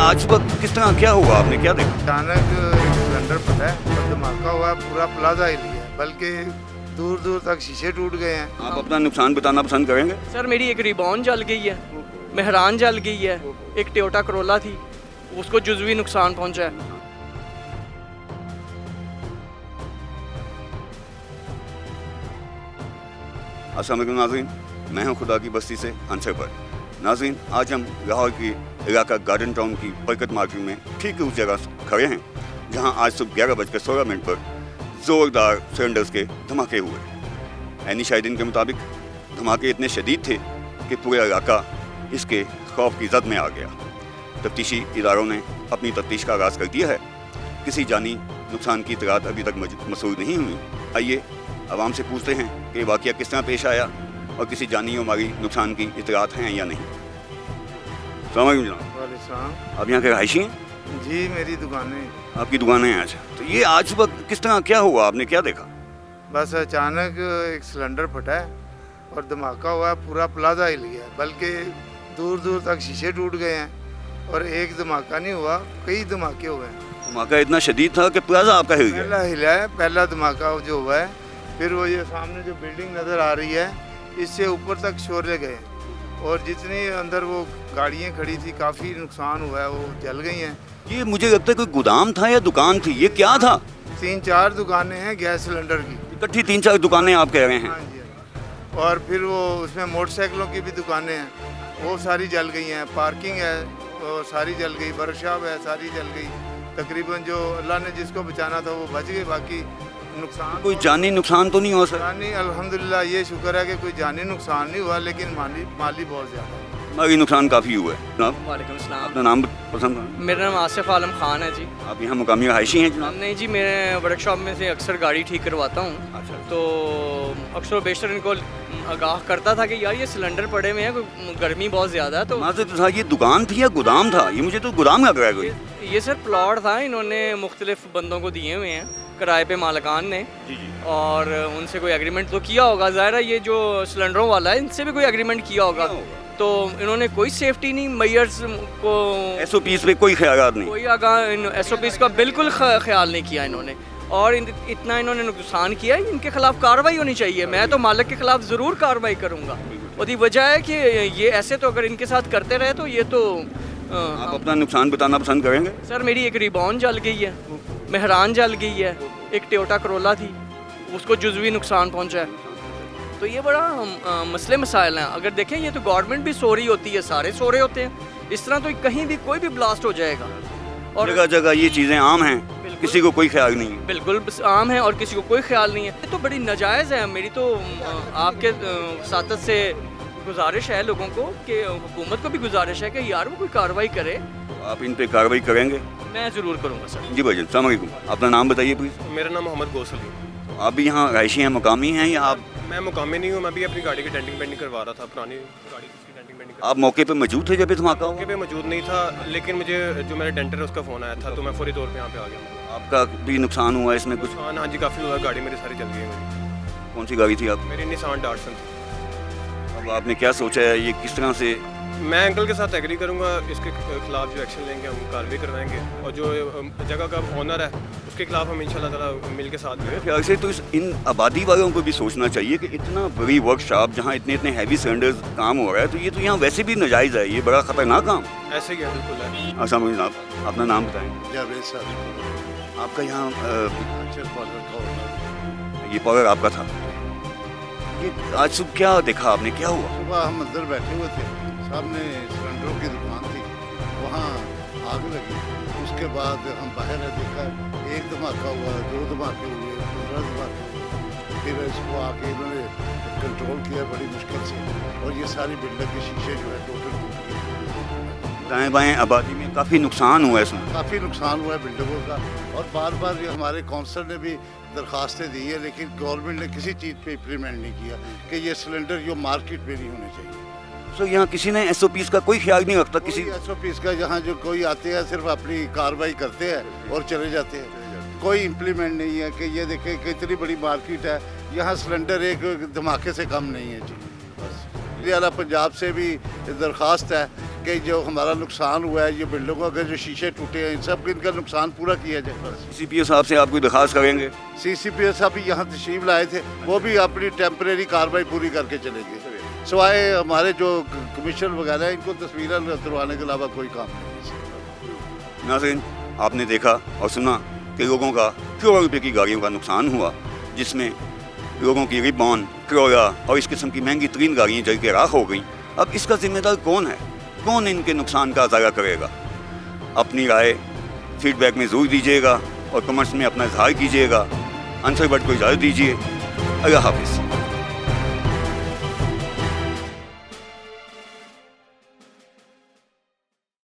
आज वक्त किस तरह क्या हुआ, आपने क्या देखा? अचानक एक सिलेंडर फटा है और धमाका हुआ है, पूरा प्लाजा हिल गया, बल्कि दूर दूर तक शीशे टूट गए हैं। आप अपना नुकसान बताना पसंद करेंगे? सर मेरी एक रिबॉन जल गई है, मेहरान जल गई है, एक टोयोटा करोला थी, उसको जुज़वी नुकसान पहुंचा है। अस्सलाम वालेकुम नाज़रीन, मैं हूं खुदा की बस्ती से अंसर पर। नाज़रीन, आज हम लाहौर की इलाका गार्डन टाउन की बरकत मार्केट में ठीक उस जगह खड़े हैं जहां आज सुबह 11:16 पर ज़ोरदार सिलेंडर्स के धमाके हुए। ऐनी शाहिदीन के मुताबिक धमाके इतने शदीद थे कि पूरा इलाका इसके खौफ की जद में आ गया। तफ्तीशी इदारों ने अपनी तफ्तीश का आगाज़ कर दिया है। किसी जानी नुकसान की इतलात अभी तक मसूल नहीं हुई। आइए आवाम से पूछते हैं कि वाक़या किस तरह पेश आया और किसी जानी और माली नुकसान की इतलात हैं या नहीं। अस्सलाम वालेकुम जनाब, वालेकुम। आप यहाँ के रहायशी हैं? जी, मेरी दुकानें। आपकी दुकानें हैं? अच्छा, तो ये आज वक्त किस तरह क्या हुआ, आपने क्या देखा? बस अचानक एक सिलेंडर फटा है और धमाका हुआ है, पूरा प्लाजा हिल गया, बल्कि दूर दूर तक शीशे टूट गए हैं। और एक धमाका नहीं हुआ, कई धमाके हुए हैं। धमाका इतना शदीद था कि प्लाजा आपका हिल गया? पहला हिला है, पहला धमाका जो हुआ है, फिर वो ये सामने जो बिल्डिंग नज़र आ रही है, इससे ऊपर तक शोरे गए और जितनी अंदर वो गाड़ियाँ खड़ी थी काफ़ी नुकसान हुआ है, वो जल गई हैं। ये मुझे लगता है कोई गोदाम था या दुकान थी, ये क्या था? 3-4 दुकानें हैं गैस सिलेंडर की। इकट्ठी 3-4 दुकानें आप कह रहे हैं? हाँ जी। और फिर वो उसमें मोटरसाइकिलों की भी दुकानें हैं, वो सारी जल गई हैं। पार्किंग है वो सारी जल गई, वर्कशॉप है सारी जल गई। तकरीबन जो अल्लाह ने जिसको बचाना था वो बच गए, बाकी नुकसान कोई जानी नुकसान तो नहीं हुआ सर? जानी अल्हम्दुलिल्लाह ये शुक्र है कि कोई जानी नुकसान नहीं हुआ, लेकिन माली बहुत ज़्यादा। माली नुकसान काफ़ी हुआ है। जनाब, वालेकुम सलाम। अपना नाम पसंद है? मेरा नाम आसिफ आलम खान है जी। आप यहाँ मुकामी रहायशी हैं जनाब? नहीं जी, मैं वर्कशॉप में से अक्सर गाड़ी ठीक करवाता हूँ, अच्छा। तो अक्सर बेशतर इनको आगाह करता था कि यार ये सिलेंडर पड़े हुए हैं, कोई गर्मी बहुत ज़्यादा है। तो माज़रत था, ये दुकान थी या गोदाम था? ये मुझे तो गोदाम लग रहा है कोई। ये सर प्लॉट था, इन्होंने मुख्तलिफ बंदों को दिए हुए हैं किराए पे, मालिकान ने, जी जी। और उनसे कोई एग्रीमेंट तो किया होगा। ज़ाहिर है ये जो सिलेंडरों वाला है इनसे भी कोई एग्रीमेंट किया होगा, तो इन्होंने कोई सेफ्टी नहीं मेजर्स को, SOPs पे कोई ख्याल नहीं? कोई आगाह SOPs का बिल्कुल ख्याल नहीं किया इन्होंने, और इतना इन्होंने नुकसान किया है। इनके खिलाफ कार्रवाई होनी चाहिए। मैं तो मालिक के खिलाफ ज़रूर कार्रवाई करूँगा। और वजह है कि ये ऐसे तो अगर इनके साथ करते रहे तो ये तो आप अपना नुकसान बताना पसंद करेंगे? सर मेरी एक रिबॉन जल गई है, मेहरान जल गई है, एक टोयोटा करोला थी, उसको जुज़वी नुकसान पहुंचा है। तो ये बड़ा मसले मसाइल हैं। अगर देखें ये तो गवर्नमेंट भी सो रही होती है, सारे सो रहे होते हैं। इस तरह तो कहीं भी कोई भी ब्लास्ट हो जाएगा, और जगह जगह ये चीज़ें आम हैं, किसी को कोई ख्याल नहीं है। बिल्कुल आम है और किसी को कोई ख्याल नहीं है। ये तो बड़ी नाजायज़ है। मेरी तो आपके साथ से गुजारिश है लोगों को कि हुकूमत को भी गुजारिश है कि यार वो कोई कार्रवाई करे। आप इन पे कार्रवाई करेंगे? मैं ज़रूर करूँगा सर। जी भाईजान, अस्सलाम वालेकुम। अपना नाम बताइए प्लीज़। मेरा नाम मोहम्मद गौसल है। आप भी यहाँ रहायशी हैं, मुकामी हैं या आप? मैं मुकामी नहीं हूँ, मैं भी अपनी गाड़ी की डेंटिंग पेंटिंग करवा रहा था, पुरानी गाड़ी की डेंटिंग पेंटिंग आप मौके पे मौजूद थे जब ये धमाका हुआ? मौके पे मौजूद नहीं था, लेकिन मुझे जो मेरा डेंटर है उसका फ़ोन आया था, तो मैं फौरी तौर पे यहाँ पे आ गया। आपका भी नुकसान हुआ इसमें कुछ? हाँ जी, काफ़ी हुआ। गाड़ी मेरी सारी जल गई है। मेरी कौन सी गाड़ी थी आप? मेरी निसान डाटसन थी। अब आपने क्या सोचा है, ये किस तरह से? मैं अंकल के साथ एग्री करूँगा, इसके खिलाफ जो एक्शन लेंगे हम कार्रवाई करवाएंगे, और जो जगह का ओनर है उसके खिलाफ हम इंशाल्लाह ताला मिल के साथ मेरे ख्याल से तो इन आबादी वालों को भी सोचना चाहिए कि इतना बड़ी वर्कशॉप जहाँ इतने इतने हैवी सिलेंडर्स काम हो रहा है, तो ये तो यहाँ वैसे भी नाजायज़ है, ये बड़ा ख़तरनाक काम। ऐसे ही है, बिल्कुल है। अस्सलाम वालेकुम, आप अपना नाम बताएं। जावेद साहब, आपका यहाँ अच्छा पार्लर का ओनर। ये पावर आपका था? ये आज सुबह क्या देखा आपने, क्या हुआ? सुबह हम अंदर बैठे हुए थे, सामने सिलेंडरों की दुकान थी, वहाँ आग लगी। उसके बाद हम बाहर देखा, एक धमाका हुआ, 2 धमाके हुए, 15 धमाके हुए। फिर इसको आके इन्होंने कंट्रोल किया बड़ी मुश्किल से, और ये सारी बिल्डिंग के शीशे जो है टोटल टूट गए। दाएँ बाएँ आबादी में काफ़ी नुकसान हुआ है इसमें? काफ़ी नुकसान हुआ है बिल्डिंगों का, और बार बार ये हमारे काउंसिल ने भी दरखास्तें दी है, लेकिन गवर्नमेंट ने किसी चीज़ पे इम्प्लीमेंट नहीं किया कि ये सिलेंडर जो मार्केट में नहीं होने चाहिए। सो यहाँ किसी ने SOPs का कोई ख्याल नहीं रखता? किसी SOPs का यहाँ जो कोई आते हैं सिर्फ अपनी कार्रवाई करते हैं और चले जाते हैं, कोई इम्प्लीमेंट नहीं है कि ये देखें कि इतनी बड़ी मार्केट है, यहाँ सिलेंडर एक धमाके से कम नहीं है जी। बस ये पंजाब से भी दरख्वास्त है कि जो हमारा नुकसान हुआ है, ये बिल्डिंगों के जो शीशे टूटे हैं, इन सब इनका नुकसान पूरा किया जाए। CPO साहब से आप कोई दरख्वास्त करेंगे? CCPO साहब भी यहाँ तशरीफ लाए थे, वो भी अपनी टेम्परेरी कार्रवाई पूरी करके चले गए, सिवाय हमारे जो कमिश्नर वगैरह हैं इनको तस्वीरें उतरवाने के अलावा कोई काम नहीं। नाज़रीन, आपने देखा और सुना कि लोगों का करोड़ों रुपए की गाड़ियों का नुकसान हुआ, जिसमें लोगों की रिबॉन, क्रोला और इस किस्म की महंगी तरीन गाड़ियाँ जल के राख हो गई। अब इसका जिम्मेदार कौन है? कौन इनके नुकसान का अज़ारा करेगा? अपनी राय फीडबैक में ज़रूर दीजिएगा और कमेंट्स में अपना इजहार कीजिएगा। आंसर बट को इजाज़त दीजिए। अल्लाह हाफिज़।